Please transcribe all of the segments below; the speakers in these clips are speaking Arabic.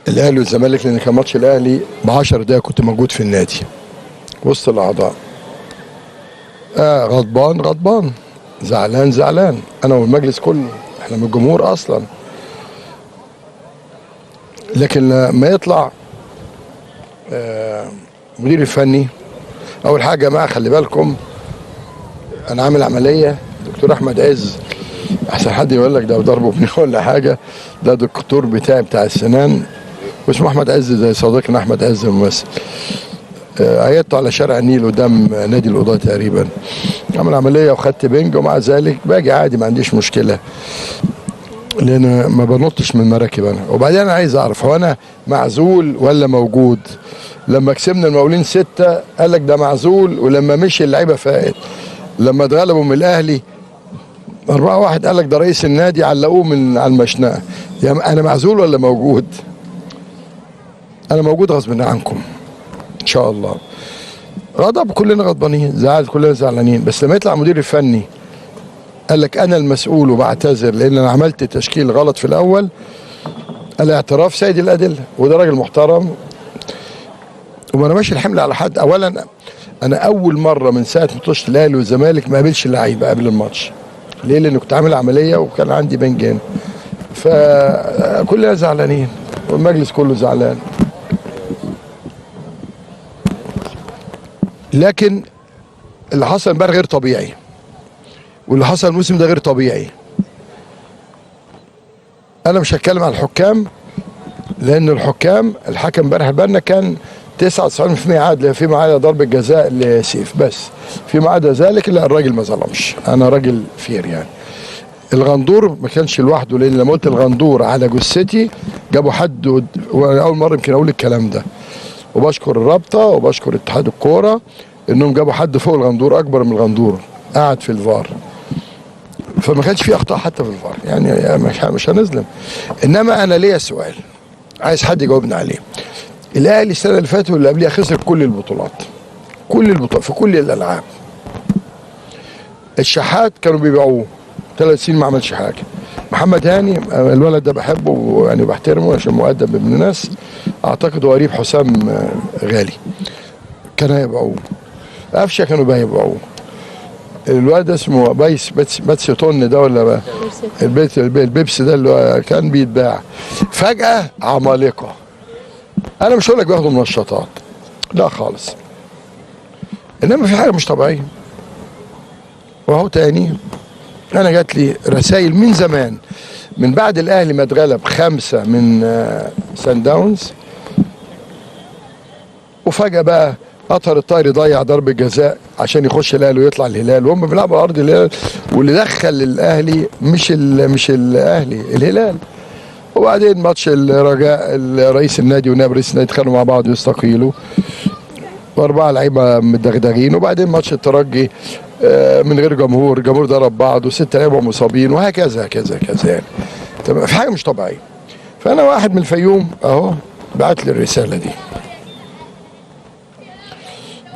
الاهلي والزمالك، لان كان ماتش الاهلي ب 10 دقايق كنت موجود في النادي وسط الاعضاء. غضبان غضبان، زعلان زعلان، انا والمجلس كله، احنا من الجمهور اصلا. لكن لما يطلع مدير الفني، اول حاجه يا جماعه خلي بالكم، انا عامل عمليه دكتور احمد عز، احسن حد يقول لك ده ضربه بنيه ولا حاجه، ده دكتور بتاعي بتاع السنان واسمه احمد عز زي صديقنا احمد عز الممثل. عيادته على شارع النيل قدام نادي القضاة تقريبا. عمل عمليه وخدت بنج، ومع ذلك باجي عادي ما عنديش مشكله، لان ما بنطش من مراكب انا. وبعدين انا عايز اعرف هو انا معزول ولا موجود؟ لما كسبنا المقاولين 6 قال لك ده معزول، ولما مشي اللعيبه فائت. لما اتغلبوا من الاهلي 4-1 قال لك ده رئيس النادي علقوه من على المشنقه. يعني انا معزول ولا موجود؟ انا موجود غصب عنكم ان شاء الله. غضب كلنا غضبانين، زعل كلنا زعلانين، بس لما يطلع مدير الفني قال لك انا المسؤول وبعتذر لان انا عملت تشكيل غلط في الاول، الاعتراف سيد الادله، وده راجل محترم وما رماش الحمل على حد. اولا انا اول مره من ساعه ماتش الاهلي والزمالك ما قابلش اللعيبه قبل الماتش. ليه؟ لان كنت عامل عمليه وكان عندي بنجان، فكلنا زعلانين والمجلس كله زعلان. لكن اللي حصل امبارح غير طبيعي، واللي حصل الموسم ده غير طبيعي. انا مش هتكلم عن الحكام، لان الحكم امبارح بالنا كان 99% عادل، فيما عدا ضربه جزاء لسيف، بس فيما عدا ذلك لا، الراجل ما ظلمش. انا راجل فير يعني. الغندور ما كانش لوحده، لان لما قلت الغندور على جثتي جابوا حد، وانا اول مره يمكن اقول الكلام ده. وبشكر الرابطه وبشكر اتحاد الكوره انهم جابوا حد فوق الغندور اكبر من الغندور قاعد في الفار، فما كانش في اخطاء حتى في الفار. يعني مش هنظلم. انما انا ليا سؤال عايز حد يجاوبني عليه. الاهلي السنه اللي فاتت واللي قبلها خسر كل البطولات، في كل الالعاب. الشحات كانوا بيبيعوه 3 سنين ما عملش حاجه. محمد هاني الولد ده بحبه يعني وبحترمه عشان مؤدب ابن ناس، اعتقد هو قريب حسام غالي، كانوا يبيعوه. قفشه كانوا بيبيعوه. الواد اسمه باتسي طن ده ولا البيبسي ده اللي هو كان بيتباع. فجأة عمالقة. أنا مش هقول لك بياخدوا منشطات، لا خالص. إنما في حاجة مش طبيعية. وأهو تاني أنا جات لي رسائل من زمان، من بعد الأهلي ما اتغلب 5 من سان داونز، وفجأة بقى أطهر الطاهر يضيع ضربة جزاء عشان يخش الاهلي ويطلع الهلال، وهم بيلعبوا على ارض الهلال، واللي دخل الاهلي مش الاهلي، الهلال. وبعدين ماتش الرجاء، رئيس النادي ونائب رئيس النادي اتخانقوا مع بعض يستقيلوا، و4 لعيبه مدغدغين. وبعدين ماتش الترجي من غير جمهور، الجمهور ضرب بعض، و6 لعيبه مصابين، وهكذا كذا كذا يعني. تمام، في حاجه مش طبيعيه. فانا واحد من الفيوم اهو بعت لي الرساله دي.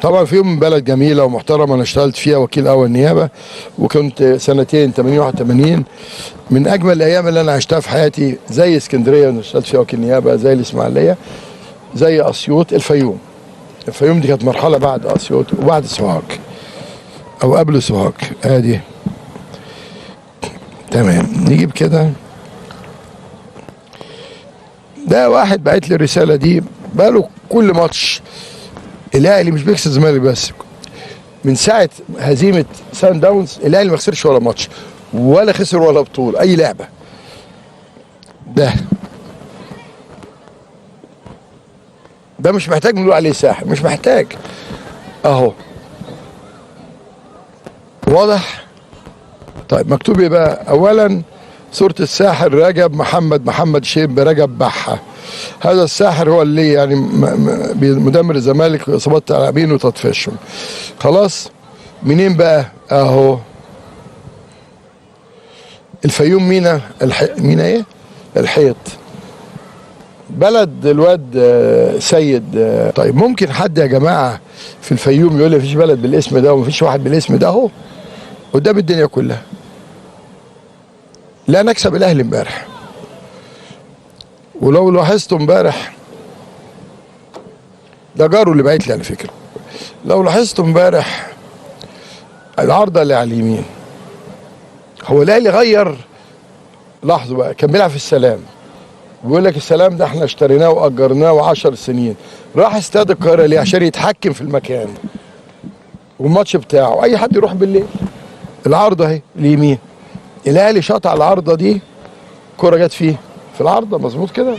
طبعا فيهم بلد جميله ومحترمه، انا اشتغلت فيها وكيل اول نيابه، وكنت سنتين 80 81 من اجمل الايام اللي انا عشتها في حياتي. زي اسكندريه انا اشتغلت فيها وكيل نيابه، زي الاسماعيليه، زي اسيوط. الفيوم دي كانت مرحله بعد اسيوط وبعد سوهاج او قبل سوهاج. ادي تمام. نجيب كده، ده واحد بعت لي الرساله دي بقاله كل ماتش الاهلي مش بيكسب الزمالك بس، من ساعه هزيمه سان داونز الاهلي ما خسرش ولا ماتش ولا خسر ولا بطوله اي لعبه. ده مش محتاج نقول عليه ساحر، مش محتاج. اهو واضح. طيب مكتوب ايه بقى؟ اولا صورة الساحر رجب محمد شيب رجب بحة. هذا الساحر هو اللي يعني مدمر الزمالك واصابات لاعبين وتطفيشهم. خلاص. منين بقى؟ اهو الفيوم. مينا ايه؟ الحيط. بلد الواد سيد. طيب ممكن حد يا جماعه في الفيوم يقول لي مفيش بلد بالاسم ده ومفيش واحد بالاسم ده؟ اهو قدام الدنيا كلها. لا نكسب الاهلي امبارح، ولو لاحظتوا امبارح، ده جاره اللي بعت لي على فكره، لو لاحظتوا امبارح العارضه اللي على اليمين، هو الاهلي غير. لاحظوا بقى، كان بيلعب في السلام، بيقول لك السلام ده احنا اشتريناه واجرناه 10 سنين، راح استاد القاهره ليه؟ عشان يتحكم في المكان والماتش بتاعه. اي حد يروح بالليل. العارضه اهي اليمين، الاهلي شاط على العارضه دي، كرة جت فيه في العارضه، مظبوط كده.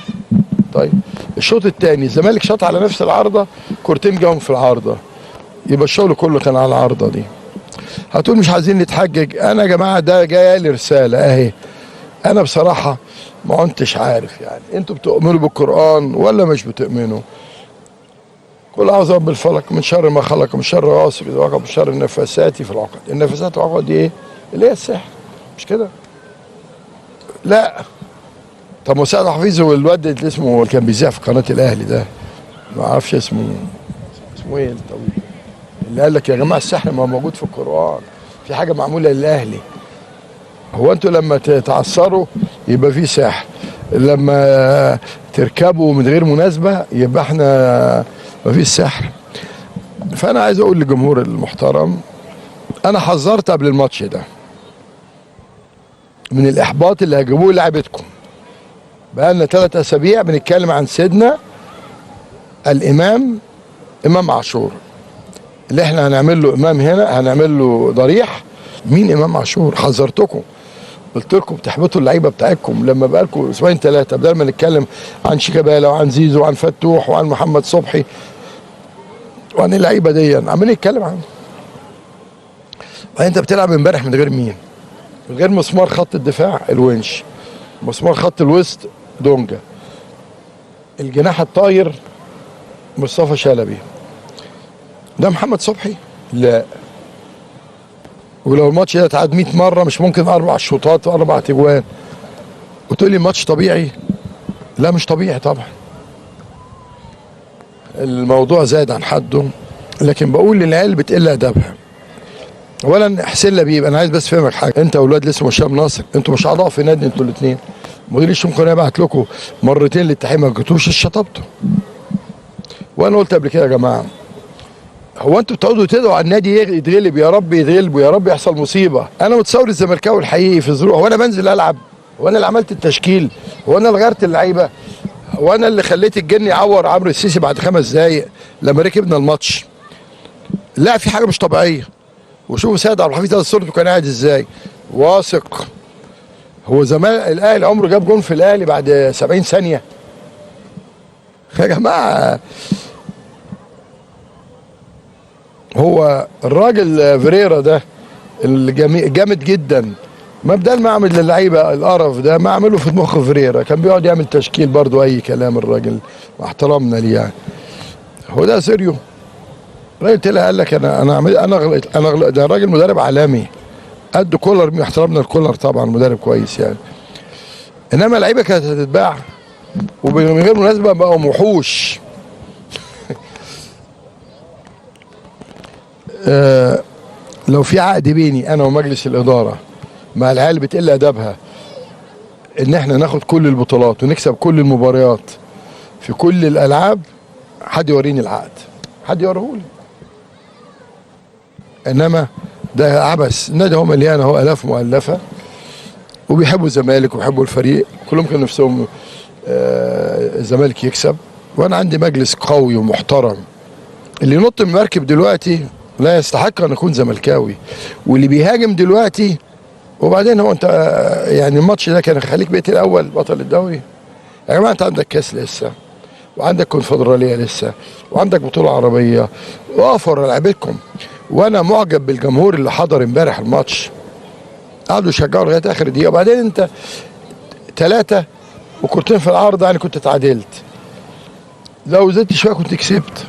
طيب الشوط الثاني الزمالك شاط على نفس العارضه، كورتين جاهم في العارضه، يبقى الشغل كله كان على العارضه دي. هتقول مش عايزين نتحجج، انا يا جماعه ده جايه لي رساله اهي. انا بصراحه ما كنتش عارف يعني انتوا بتؤمنوا بالقران ولا مش بتؤمنوا؟ كل اعوذ بالفلق من شر ما خلق من شر غاسق اذا وقب من شر النفاسات في العقد. النفاسات في العقد دي ايه؟ اللي هي السحر، مش كده؟ لا. طب مساعد حفيظ والواد اللي اسمه اللي كان بيذيع في قناه الاهلي ده، ما اعرفش اسمه ايه الطويل، اللي قال لك يا جماعه السحر ما هو موجود في القران، في حاجه معموله للاهلي. هو انتوا لما تتعثروا يبقى في سحر، لما تركبوا من غير مناسبه يبقى احنا ما فيش سحر. فانا عايز اقول للجمهور المحترم، انا حذرت قبل الماتش ده من الاحباط اللي هيجيبوه لعيبتكم. بقى لنا 3 اسابيع بنتكلم عن سيدنا الامام امام عاشور، اللي احنا هنعمل له امام هنا، هنعمل له ضريح. مين امام عاشور؟ حذرتكم، قلت لكم تحبطوا اللعيبه بتاعتكم لما بقى لكم اسبوعين 3، بدل ما نتكلم عن شيكابالا وعن زيزو وعن فتوح وعن محمد صبحي وعن اللعيبه دي، عمالين نتكلم عنه. انت بتلعب امبارح من غير مين؟ من غير مسمار خط الدفاع الونش، مسمار خط الوسط دونجا، الجناح الطاير مصطفى شلبي. ده محمد صبحي؟ لا. ولو الماتش ده اتعاد 100 مره مش ممكن 4 شوطات و4 تجوان وتقول لي ماتش طبيعي؟ لا مش طبيعي طبعا. الموضوع زاد عن حده، لكن بقول للعيال بتقل ادبها. اولا حسين لبيب، انا عايز بس افهمك حاجه، انت واولاد لسه هشام ناصر، انتوا مش اعضاء في نادي انتوا الاثنين. مدير الشؤون يبعت لكم مرتين للتحقيق ما جيتوش الشطبتوا. وانا قلت قبل كده يا جماعه، هو انتوا بتقعدوا تدعوا على النادي يتغلب، يا رب يتغلبوا، يا رب يحصل مصيبه. انا متصور الزملكاوي الحقيقي في ظروف، هو انا بنزل العب؟ هو انا اللي عملت التشكيل؟ هو انا اللي غيرت اللعيبه؟ هو انا اللي خليت الجن يعور عمرو السيسي بعد 5 دقايق لما ركبنا الماتش؟ لا، في حاجه مش طبيعيه. وشوفوا سيد عبد الحفيظ ده صورته كان قاعد ازاي، واثق. هو زمان الاهلي عمره جاب جون في الاهلي بعد 70 ثانيه؟ يا جماعه، هو الراجل فيريرا ده اللي جامد جدا، ما بدل ما اعمل للعيبه القرف ده ما اعمله في مخ فيريرا. كان بيقعد يعمل تشكيل برضو اي كلام الراجل، مع احترامنا ليه يعني. هو ده سيريو؟ الراجل طلع قال لك انا غلط. ده راجل مدرب عالمي قد كولر، احترامنا لكولر طبعا مدرب كويس يعني، انما اللعيبه كانت هتتباع ومن غير مناسبه بقوا وحوش. لو في عقد بيني انا ومجلس الاداره مع العيال اللي بتقل ادبها ان احنا ناخد كل البطولات ونكسب كل المباريات في كل الالعاب، حد يوريني العقد، حد يوريهولي. انما ده عبث. النادي هو مليان اهو، الاف مؤلفه، وبيحبوا الزمالك وبيحبوا الفريق، كلهم كانوا نفسهم الزمالك يكسب. وانا عندي مجلس قوي ومحترم. اللي ينط من المركب دلوقتي لا يستحق ان يكون زملكاوي، واللي بيهاجم دلوقتي. وبعدين هو انت يعني الماتش ده كان يخليك بقيت الاول بطل الدوري؟ يا جماعه انت عندك كاس لسه، وعندك كونفدراليه لسه، وعندك بطوله عربيه، وقفوا ورا لعيبتكم. وانا معجب بالجمهور اللي حضر امبارح الماتش، قعدوا يشجعوا لغايه اخر دقيقه. وبعدين انت 3 وكورتين في العارضه، يعني كنت اتعادلت، لو زدت شويه كنت كسبت.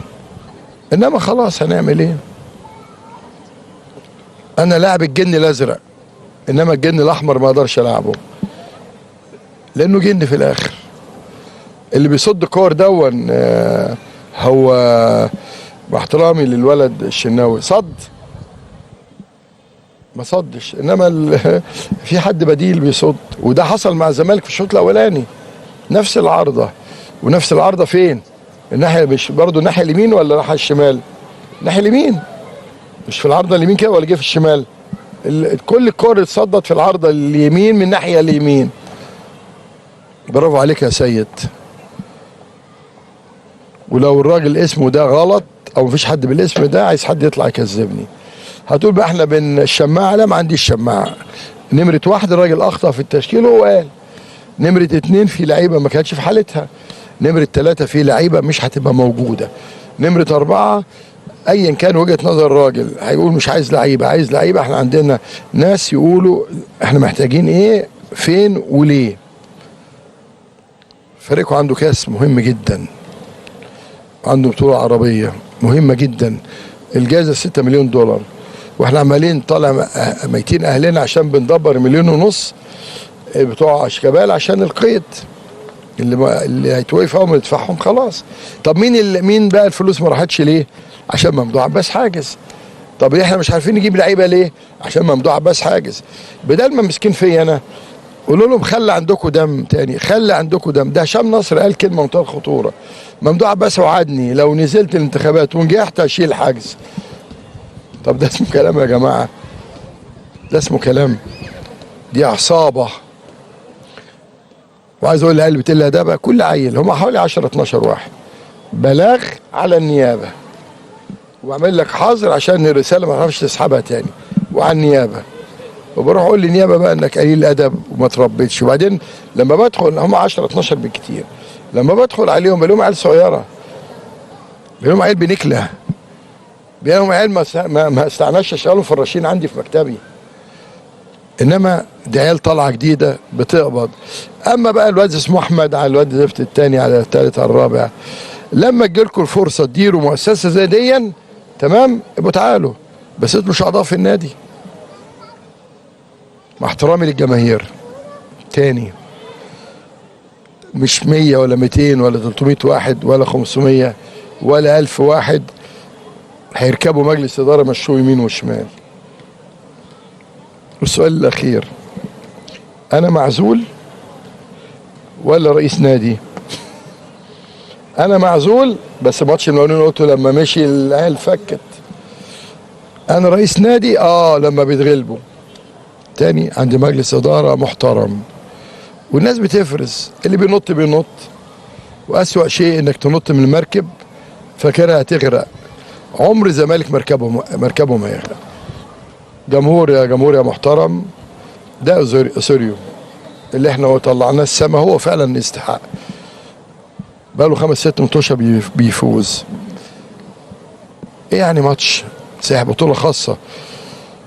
انما خلاص هنعمل ايه؟ انا لاعب الجن الازرق، انما الجن الاحمر ما اقدرش العبه لانه جن في الاخر. اللي بيصد كور دون هو باحترامي للولد الشناوي صد ما صدش، انما في حد بديل بيصد، وده حصل مع الزمالك في الشوط الاولاني. نفس العارضه. ونفس العارضه فين؟ الناحيه مش برضه الناحيه اليمين ولا الناحيه الشمال؟ الناحيه اليمين. مش في العارضه اليمين كده ولا جه في الشمال؟ كل الكور اتصدت في العارضه اليمين من الناحيه اليمين. برافو عليك يا سيد. ولو الراجل اسمه ده غلط او مفيش حد بالاسم ده، عايز حد يطلع يكذبني. هتقول بقى احنا بين الشماعه. لا، ما عنديش شماعه. نمره واحد الراجل اخطا في التشكيل وهو قال. نمره اتنين في لعيبه ما كانتش في حالتها. نمره ثلاثه في لعيبه مش هتبقى موجوده. نمره اربعه ايا كان وجهه نظر الراجل هيقول مش عايز لعيبه، عايز لعيبه. احنا عندنا ناس يقولوا احنا محتاجين ايه فين وليه. فريقه عنده كاس مهم جدا، عنده بطوله عربيه مهمه جدا، الجائزه 6 مليون دولار، واحنا عمالين طالع ميتين اهلنا عشان بندبر 1.5 مليون بتوع اشكبال عشان القيد اللي هيتوقف اول ما يدفعهم خلاص. طب مين بقى الفلوس ما راحتش ليه؟ عشان ممدوح عباس حاجز. طب احنا مش عارفين نجيب لعيبه ليه؟ عشان ممدوح عباس حاجز. بدل ما مسكين فيا انا، قولوا لهم خلي عندكم دم تاني، خلي عندكم دم. ده هشام نصر قال كلمه منتهى الخطوره. ممدوح عباس وعدني لو نزلت الانتخابات ونجحت اشيل حجز. طب ده اسمه كلام يا جماعه؟ ده اسمه كلام؟ دي عصابه. وعايز اقول لعيال بتقول ده بقى كل عيل، هم حوالي 10 12 واحد، بلاغ على النيابه واعمل لك حظر عشان الرساله ما تعرفش تسحبها تاني، وعلى النيابه. وبروح اقول للنيابه بقى انك قليل ادب وما تربيتش. وبعدين لما بدخل هم 10 12 بالكتير، لما بدخل عليهم بلاقيهم عيال صغيره، بلاقيهم عيال بنكله، بلاقيهم عيال ما استعناش اشتغلوا فراشين عندي في مكتبي. انما دي عيال طالعه جديده بتقبض. اما بقى الواد اسمه احمد على الواد زفت الثاني على الثالث على الرابع، لما تجيلكوا الفرصه تديروا مؤسسه زي دي تمام ابقوا تعالوا، بس انتوا مش اعضاء في النادي. مع احترامي للجماهير تاني، مش 100 ولا 200 ولا 300 واحد ولا 500 ولا 1000 واحد هيركبوا مجلس اداره مشوه يمين وشمال. والسؤال الاخير، انا معزول ولا رئيس نادي؟ انا معزول، بس ماتش المقاولين قلته لما مشي العيال فكت. انا رئيس نادي لما بيتغلبوا. تاني عندي مجلس اداره محترم والناس بتفرز، اللي بينط بينط. واسوأ شيء انك تنط من المركب فاكرها هتغرق. عمر الزمالك مركبه ما يغرق. جمهور يا محترم، ده اسوريو اللي احنا طلعناه السما هو فعلا يستحق. بقاله 5 6 ماتشات بيفوز. ايه يعني ماتش صحيح بطوله خاصه،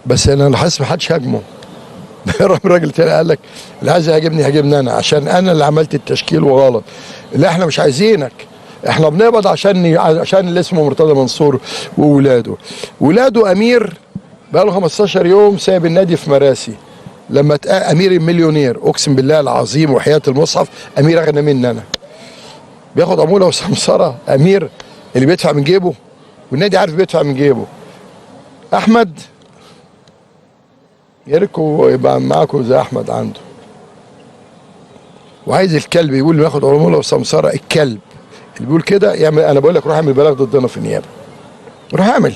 بس انا حاسس ما حدش هاجمه. الراجل تاني قال لك اللي عايز يهاجمني هاجمني انا، عشان انا اللي عملت التشكيل وغلط. لا احنا مش عايزينك، احنا بنقبض عشان اللي اسمه مرتضى منصور وولاده امير بقاله 15 يوم سايب النادي في مراسي. لما امير المليونير، اقسم بالله العظيم وحياه المصحف امير اغنى مني انا. بياخد عموله وسمسره امير اللي بيدفع من جيبه، والنادي عارف بيدفع من جيبه. احمد ياركوا يبقى معاكم زي احمد عنده. وعايز الكلب يقول لي ياخد عموله وسمسره، الكلب اللي بيقول كده يعمل. انا بقول لك روح اعمل بلاغ ضدنا في النيابه، روح اعمل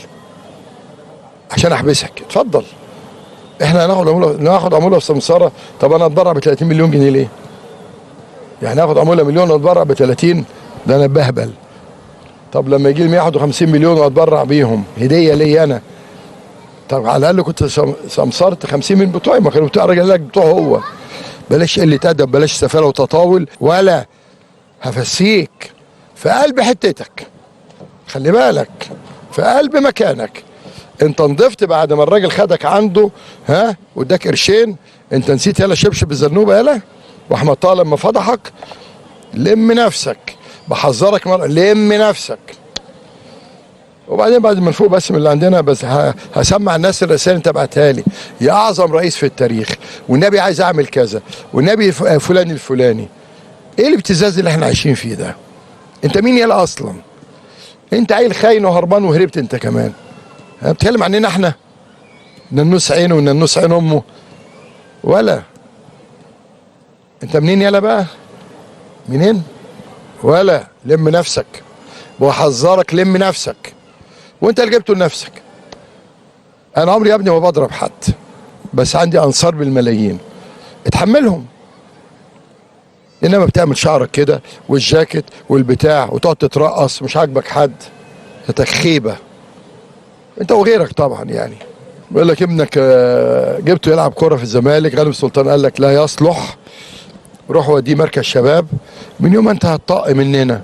عشان احبسك. اتفضل. احنا ناخد عموله وسمسره. طب انا اتبرع ب 30 مليون جنيه ليه؟ يعني اخد عموله مليون واتبرع ب 30؟ ده انا بهبل. طب لما يجي لي 151 مليون واتبرع بيهم هديه ليا انا، طب على الاقل كنت سمسرت 50 من بتوعي، ما كانوا بتوع الراجل بتوعه هو. بلاش قله ادب، بلاش سفاله وتطاول، ولا هفسيك في قلب حتتك. خلي بالك في قلب مكانك. انت نضفت بعد ما الراجل خدك عنده واداك قرشين، انت نسيت يالا شبشب الزنوبه يالا؟ واحمد طه لما فضحك لم نفسك، بحذرك لم نفسك. وبعدين بعد ما نفوق بس من اللي عندنا، بس هسمع الناس الرسائل انت بعتها لي. يا اعظم رئيس في التاريخ، والنبي عايز اعمل كذا، والنبي فلان الفلاني. ايه الابتزاز اللي احنا عايشين فيه ده؟ انت مين يالا اصلا؟ انت عيل خاين وهربان وهربت انت كمان. بتكلم عننا احنا؟ ننوس عينه وننوس عين امه؟ ولا انت منين يالا بقى؟ منين؟ ولا لم نفسك، بحذرك لم نفسك، وانت اللي جبته لنفسك. انا عمري يا ابني ما بضرب حد، بس عندي انصار بالملايين اتحملهم. انما بتعمل شعرك كده والجاكيت والبتاع وتقعد تترقص مش عاجبك حد، تخيبه انت وغيرك طبعا. يعني بيقول لك ابنك جبته يلعب كوره في الزمالك، غالب سلطان قال لك لا يصلح، روح وديه مركز شباب. من يوم انت هتطق مننا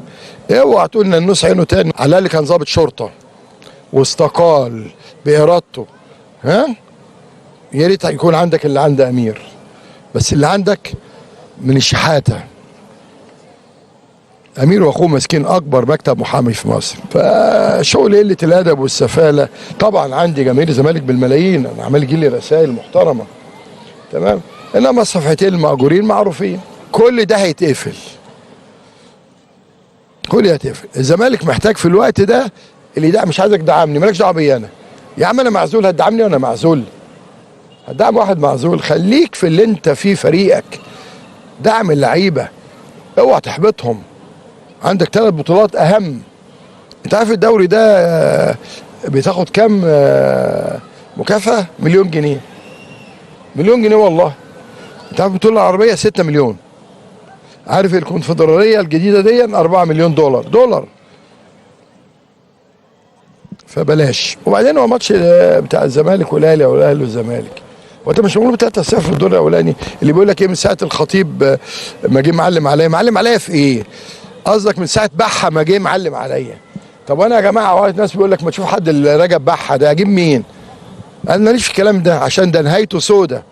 اوعى تقول ان النص عينه تاني. على الاقل كان ضابط شرطه واستقال بارادته. ها يا ريت يكون عندك اللي عند امير، بس اللي عندك من الشحاته. امير واخوه ماسكين اكبر مكتب محامي في مصر، فشغل قله الادب والسفاله. طبعا عندي جماهير الزمالك بالملايين، انا عمال يجي لي رسائل محترمه تمام، انما الصفحتين المأجورين معروفين. كل ده هيتقفل، كل ده هيتقفل. الزمالك محتاج في الوقت ده اللي ده. مش عايزك تدعمني، مالكش دعوه بيا انا يا عم، انا معزول، هتدعمني وانا معزول؟ هتدعم واحد معزول؟ خليك في اللي انت فيه، فريقك دعم اللعيبه، اوعى تحبطهم. عندك 3 بطولات اهم. انت عارف الدوري ده بتاخد كام مكافأة؟ مليون جنيه. مليون جنيه والله. انت عارف البطولة العربية 6 مليون. عارف الكونفدرالية الجديدة دي 4 مليون دولار. فبلاش. وبعدين هو ماتش بتاع الزمالك والاهلي او الاهلي والزمالك، وانت مش مغلوب 3-0 في الدور الاولاني؟ اللي بيقول لك ايه من ساعه الخطيب ما جه معلم عليا، معلم عليا في ايه؟ قصدك من ساعه بحه ما جه معلم عليا؟ طب وانا يا جماعه وقت ناس بيقول لك ما تشوف حد اللي رجب بحه ده، اجيب مين؟ انا ماليش في الكلام ده، عشان ده نهايته سودة،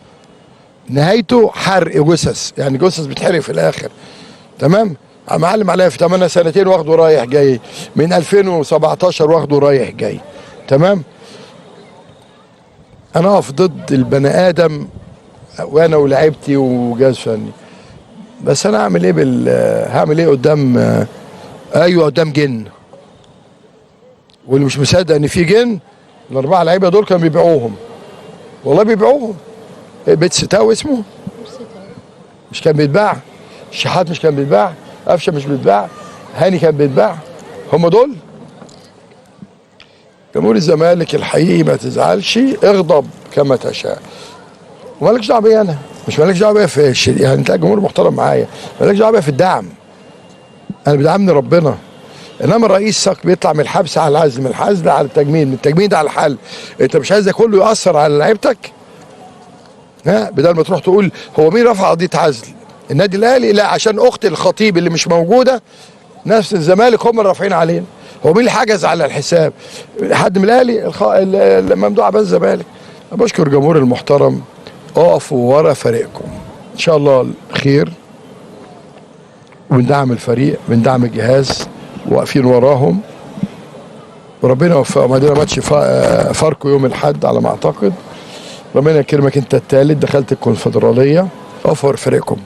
نهايته حرق جثث، يعني جثث بتحرق في الاخر. تمام؟ معلم عليا في 8 سنتين واخده رايح جاي، من 2017 واخده رايح جاي. تمام؟ انا اقف ضد البني ادم وانا ولاعيبتي وجهاز فني، بس انا هعمل ايه هعمل ايه قدام ايوه قدام جن؟ واللي مش مصدق ان في جن، ال4 لعيبه دول كانوا بيبيعوهم، والله بيبيعوهم. بيتستاو اسمه مش كان بيتباع؟ الشحات مش كان بيتباع؟ قفشه مش بيتباع؟ هاني كان بيتباع؟ هم دول جمهور الزمالك الحقيقي. ما تزعلش، اغضب كما تشاء، ومالكش دعوه بيا انا، مش مالكش دعوه بيا في يعني انت جمهور محترم معايا، مالكش دعوه بيا في الدعم، انا بدعمني ربنا. انما رئيسك بيطلع من الحبس على العزل، من العزل على التجميد، من التجميد على الحل. انت مش عايز ده كله ياثر على لعيبتك؟ ها بدل ما تروح تقول هو مين رفع قضيه عزل؟ النادي الاهلي؟ لا، عشان اخت الخطيب اللي مش موجوده نفس الزمالك هم اللي رافعين علينا. هو مين اللي حجز على الحساب؟ حد من الاهلي؟ الممدوح عباس الزمالك. بشكر الجمهور المحترم، اقفوا ورا فريقكم ان شاء الله خير، وبندعم الفريق، بندعم الجهاز، واقفين وراهم، وربنا يوفقهم. عندنا ماتش فاركو يوم الاحد على ما اعتقد. ربنا يكرمك، انت الثالث دخلت الكونفدراليه، اقفوا ورا فريقكم.